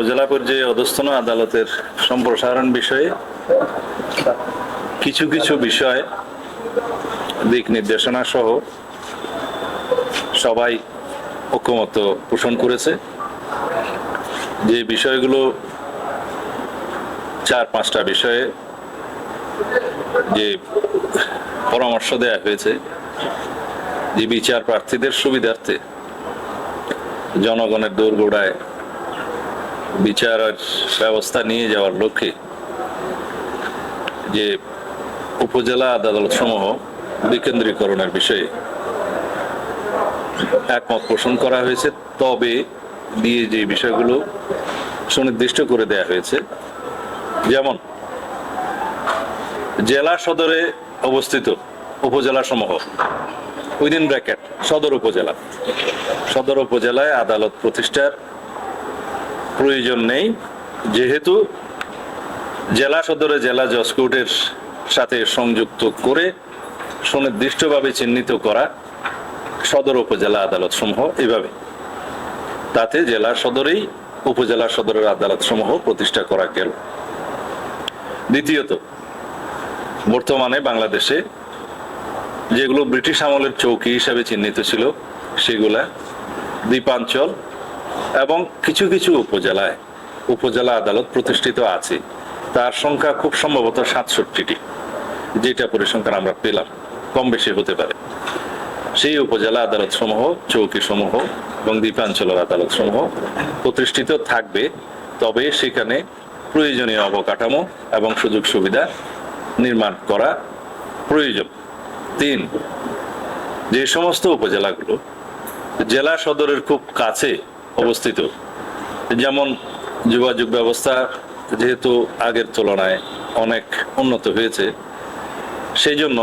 উপজেলা পর্যায়ে অধস্তন আদালতের সম্প্রসারণ বিষয়ে কিছু কিছু বিষয় দিক নির্দেশনা সহ সবাই ঐকমত্য পোষণ করেছে। যে বিষয়গুলো 4-5টা বিষয়ে যে পরামর্শ দেয়া হয়েছে, যে বিচার প্রার্থীদের সুবিধার্থে জনগণের দোরগোড়ায় বিচারের ব্যবস্থা নিয়ে যাওয়ার লক্ষ্যে যে উপজেলা আদালত সমূহ বিকেন্দ্রীকরণের বিষয়ে একমত পোষণ করা হয়েছে। তবে দিয়ে যে বিষয়গুলো সুনির্দিষ্ট করে দেয়া হয়েছে, যেমন জেলা সদরে অবস্থিত উপজেলা সমূহ উইদিন ব্র্যাকেট সদর উপজেলায় আদালত প্রতিষ্ঠার প্রয়োজন নেই, যেহেতু জেলা সদরে জেলা জজ কোর্টের সাথে সংযুক্ত করে সুনির্দিষ্টভাবে চিহ্নিত করা সদর উপজেলা আদালত সমূহ এভাবে, তাতে জেলা সদরেই উপজেলা সদরের আদালত সমূহ প্রতিষ্ঠা করা গেল। দ্বিতীয়ত, বর্তমানে বাংলাদেশে যেগুলো ব্রিটিশ আমলের চৌকি হিসাবে চিহ্নিত ছিল সেগুলা দ্বীপাঞ্চল এবং কিছু কিছু উপজেলায় উপজেলা আদালত প্রতিষ্ঠিত আছে। তার সংখ্যা খুব সম্ভবত 67টি, যেটা পরিসংখ্যান আমরা পেলাম, কম বেশি হতে পারে। সেই উপজেলা আদালত সমূহ, চৌকি সমূহ এবং দ্বীপাঞ্চলের আদালত সমূহ প্রতিষ্ঠিত থাকবে, তবে সেখানে প্রয়োজনীয় অবকাঠামো এবং সুযোগ সুবিধা নির্মাণ করা প্রয়োজন। 3, যে সমস্ত উপজেলাগুলো জেলা সদরের খুব কাছে অবস্থিত, যেমন যোগাযোগ ব্যবস্থা যেহেতু আগের তুলনায় অনেক উন্নত হয়েছে, সেই জন্য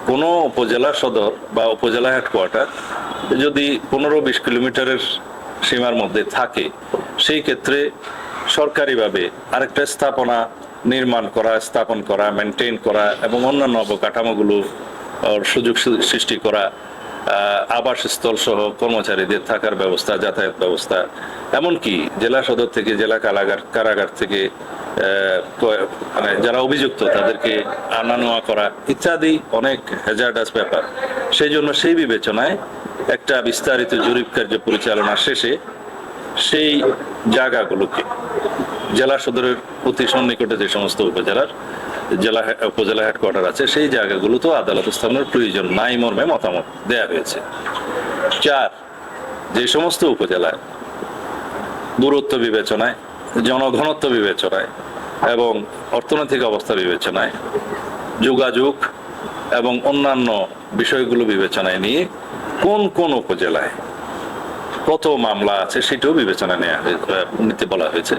কোনো উপজেলা সদর বা উপজেলা হেডকোয়ার্টার যদি 15-20 কিলোমিটারের সীমার মধ্যে থাকে, সেই ক্ষেত্রে সরকারিভাবে আরেকটা স্থাপনা নির্মাণ করা, স্থাপন করা, মেনটেন করা এবং অন্যান্য অবকাঠামোগুলো সুযোগ সৃষ্টি করা, আবাসস্থল সহ কর্মচারীদের থাকার ব্যবস্থা, যাতায়াত ব্যবস্থা, এমনকি জেলা সদর থেকে জেলা কারাগার থেকে মানে যারা অভিযুক্ত তাদেরকে আনা নেওয়া করা ইত্যাদি অনেক হ্যাজার্ডাস ব্যাপার। সেই জন্য সেই বিবেচনায় একটা বিস্তারিত জরিপ কার্য পরিচালনা শেষে সেই জায়গাগুলোকে জেলা সদরের অতি সন্নিকটে যে সমস্ত উপজেলা হেডকোয়ার্টার আছে, সেই জায়গাগুলোতেও আদালত স্থাপনের প্রয়োজন নাই মর্মে মতামত দেয়া হয়েছে। 4, যে সমস্ত উপজেলায় দূরত্ব বিবেচনায়, জনঘনত্ব বিবেচনায় এবং অর্থনৈতিক অবস্থা বিবেচনায়, যোগাযোগ এবং অন্যান্য বিষয়গুলো বিবেচনায় নিয়ে কোন কোন উপজেলায় কত মামলা আছে সেটাও বিবেচনা নিতে বলা হয়েছে।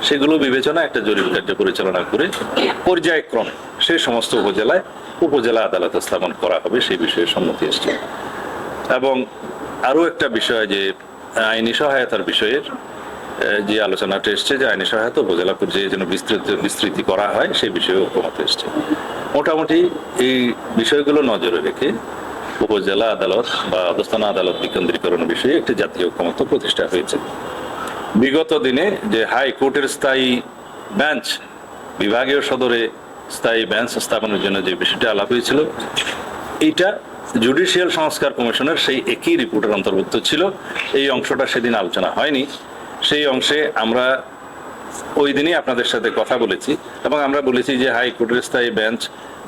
সেগুলো বিবেচনা একটা জরিপ কার্য পরিচালনা করে পর্যায়ক্রমে সেই সমস্ত উপজেলায় উপজেলা আদালত স্থাপন করা হবে, সেই বিষয়ে সম্মতি এসেছে। এবং আরো একটা বিষয়, যে আইনি সহায়তার বিষয়ের যে আলোচনাটা এসছে, যে আইনি সহায়তা উপজেলা পর্যায়ে যেন বিস্তৃতি করা হয়, সেই বিষয়ে ঐকমত্য এসছে। মোটামুটি এই বিষয়গুলো নজরে রেখে উপজেলা আদালত বা অধস্তন আদালত বিকেন্দ্রীকরণ বিষয়ে একটি জাতীয় ঐকমত্য প্রতিষ্ঠা হয়েছে। বিগত দিনে যে হাইকোর্টের স্থায়ী বেঞ্চ, বিভাগীয় সদরে স্থায়ী বেঞ্চ স্থাপনের জন্য যে বিষয়টা আলাপ হয়েছিল, এইটা জুডিশিয়াল সংস্কার কমিশনের সেই একই রিপোর্টের অন্তর্ভুক্ত ছিল। এই অংশটা সেদিন আলোচনা হয়নি। সেই অংশে আমরা ওই দিনই আপনাদের সাথে কথা বলেছি এবং আমরা বলেছি যে হাইকোর্টের স্থায়ী বেঞ্চ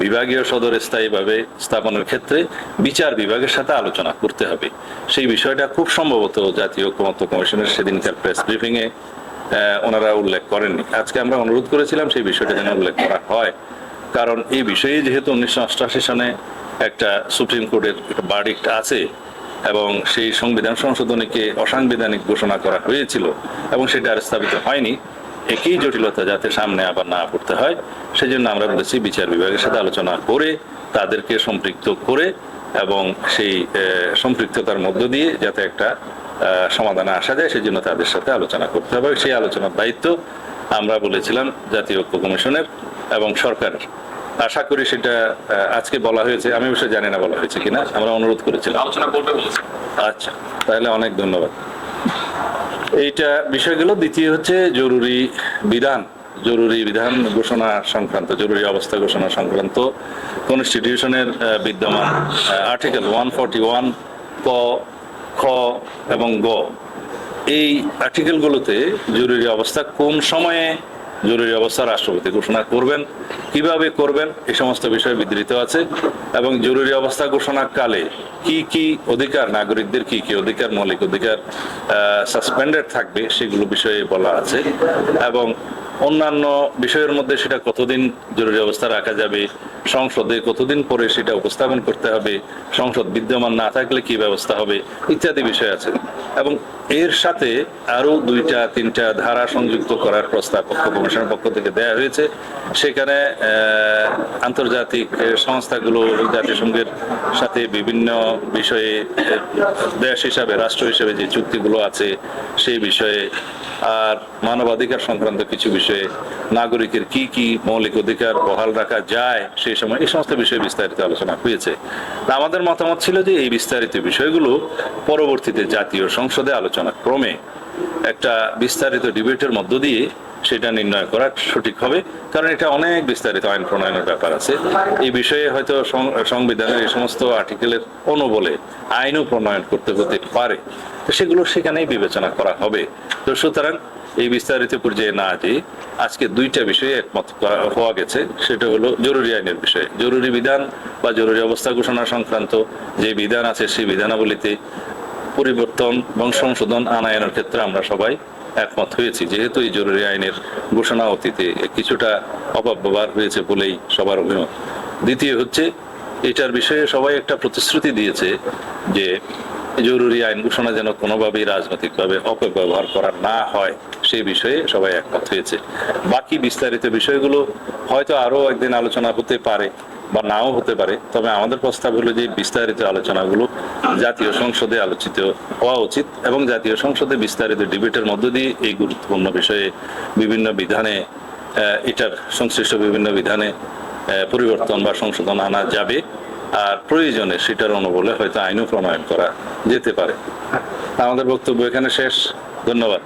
বিভাগীয় সদরে স্থায়ীভাবে স্থাপনের ক্ষেত্রে বিচার বিভাগের সাথে আলোচনা করতে হবে। সেই বিষয়টা খুব সম্ভবত জাতীয় ঐকমত্য কমিশনের সেদিনকার প্রেস ব্রিফিং এ ওনারা উল্লেখ করেননি। আজকে আমরা অনুরোধ করেছিলাম সেই বিষয়টা যেন উল্লেখ করা হয়, কারণ এই বিষয়ে যেহেতু 1988 সনে একটা সুপ্রিম কোর্টের ভার্ডিক্ট আছে এবং সেই সংবিধান সংশোধনীকে অসাংবিধানিক ঘোষণা করা হয়েছিল এবং সেটা আর স্থাপিত হয়নি, একই জটিলতা যাতে সামনে আবার না পড়তে হয়, সেই জন্য আমরা বলেছি বিচার বিভাগের সাথে আলোচনা করে তাদেরকে সম্পৃক্ত করে এবং সেই সম্পৃক্ততার মধ্য দিয়ে যাতে একটা সমাধানে আসা যায়, সেই জন্য তাদের সাথে আলোচনা করতে হবে। সেই আলোচনার দায়িত্ব আমরা বলেছিলাম জাতীয় ঐক্য কমিশনের এবং সরকারের। আশা করি সেটা আজকে বলা হয়েছে, আমি অবশ্যই জানি না বলা হয়েছে কিনা, আমরা অনুরোধ করেছিলাম আলোচনা করবে বলেছি। আচ্ছা, তাহলে অনেক ধন্যবাদ। এইটা বিষয়গুলো। দ্বিতীয় হচ্ছে জরুরি বিধান ঘোষণা সংক্রান্ত, জরুরি অবস্থা ঘোষণা সংক্রান্ত কনস্টিটিউশনের বিদ্যমান আর্টিকেল 141 ক, খ এবং গ, এই আর্টিকেলগুলোতে জরুরি অবস্থা কোন সময়ে জরুরি অবস্থা রাষ্ট্রপতি ঘোষণা করবেন, কিভাবে করবেন, এই সমস্ত বিষয় বিধৃত আছে। এবং জরুরি অবস্থা ঘোষণাকালে কি কি অধিকার, নাগরিকদের কি কি অধিকার, মৌলিক অধিকার সাসপেন্ডেড থাকবে সেগুলো বিষয়ে বলা আছে। এবং অন্যান্য বিষয়ের মধ্যে সেটা কতদিন জরুরি অবস্থা রাখা যাবে, সংসদে কতদিন পরে সেটা উপস্থাপন করতে হবে, সংসদ বিদ্যমান না থাকলে কি ব্যবস্থা হবে, ইত্যাদি বিষয় আছে। এবং এর সাথে আরো 2-3টা ধারা সংযুক্ত করার প্রস্তাব কমিশনের পক্ষ থেকে দেয়া হয়েছে। সেখানে আন্তর্জাতিক সংস্থাগুলো, জাতিসংঘের সাথে বিভিন্ন বিষয়ে দেশ হিসাবে, রাষ্ট্র হিসেবে যে চুক্তিগুলো আছে সেই বিষয়ে, আর মানবাধিকার সংক্রান্ত কিছু বিষয়ে, নাগরিকের কি কি মৌলিক অধিকার বহাল রাখা যায় সেই সময়, এই সমস্ত বিষয়ে বিস্তারিত আলোচনা হয়েছে। আমাদের মতামত ছিল যে এই বিস্তারিত বিষয়গুলো পরবর্তীতে জাতীয় সংসদে আলোচনা ক্রমে একটা বিস্তারিত ডিবেটের মধ্য দিয়ে সেটা নির্ণয় করা সঠিক হবে। কারণ এটা অনেক বিস্তারিত আইন প্রণয়নের ব্যাপার আছে। এই বিষয়ে হয়তো সংবিধানের এই সমস্ত আর্টিকেলের অনুবলে আইনও প্রণয়ন করতে হতে পারে, তো সেগুলো সেখানেই বিবেচনা করা হবে। তো সুতরাং এই বিস্তারিত পর্যায়ে না যে আজকে 2টা বিষয়ে একমত হওয়া গেছে। সেটা হলো জরুরি আইনের বিষয়ে, জরুরি বিধান বা জরুরি অবস্থা ঘোষণা সংক্রান্ত যে বিধান আছে সেই বিধানাবলীতে পরিবর্তন এবং সংশোধন আনায়নের ক্ষেত্রে আমরা সবাই একমত হয়েছি, যেহেতু এই জরুরি আইনের ঘোষণা অতীতে কিছুটা অপব্যবহার হয়েছে বলেই সবার অভিমত। দ্বিতীয় হচ্ছে এটার বিষয়ে সবাই একটা প্রতিশ্রুতি দিয়েছে যে জরুরি আইন ঘোষণা যেন কোনোভাবেই রাজনৈতিকভাবে অপব্যবহার করা না হয়, সেই বিষয়ে সবাই একমত হয়েছে। বাকি বিস্তারিত বিষয়গুলো হয়তো আরো একদিন আলোচনা হতে পারে বা নাও হতে পারে, তবে আমাদের প্রস্তাব হলো যে বিস্তারিত আলোচনাগুলো জাতীয় সংসদে আলোচিত হওয়া উচিত এবং জাতীয় সংসদে বিস্তারিত ডিবেটের মধ্য দিয়ে এই গুরুত্বপূর্ণ বিষয়ে বিভিন্ন বিধানে, এটার সংশ্লিষ্ট বিভিন্ন বিধানে পরিবর্তন বা সংশোধন আনা যাবে। আর প্রয়োজনে সেটার অনুবলে হয়তো আইনও প্রণয়ন করা যেতে পারে। আমাদের বক্তব্য এখানে শেষ। ধন্যবাদ।